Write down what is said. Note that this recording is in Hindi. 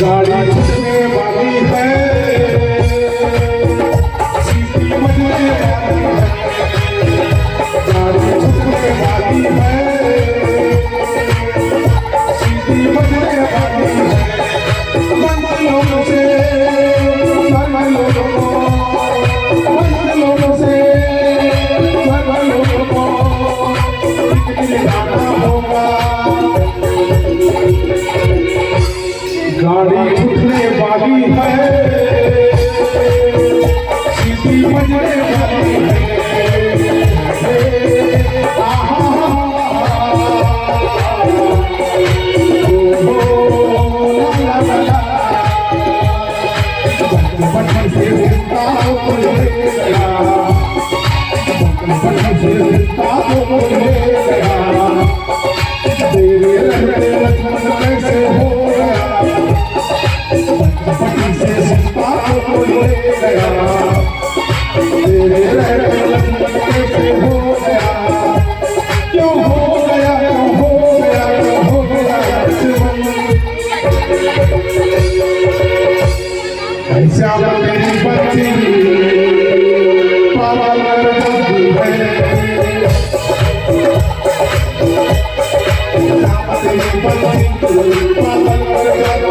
गाड़ी छूटने वाली है, सीटी बजने वाली है, गाड़ी छूटने वाली है, सीटी बजने वाली है। मंजिलों से जाना होगा। गाड़ी छूटने वाली है, सीटी बजने वाली है। बचपन से जिंदा हो गया, बचपन से जिंदा हो गया, तेरे रहते लक्ष्मण कैसे हो गया। बचपन से जिंदा हो गया, तेरे रहते लक्ष्मण कैसे हो गया। क्यों हो गया, क्यों हो गया, क्यों हो गया लक्ष्मण। ऐसा मेरी बच्ची पागल कर जाती है, ऐसा मेरी बच्ची पागल कर जाती है।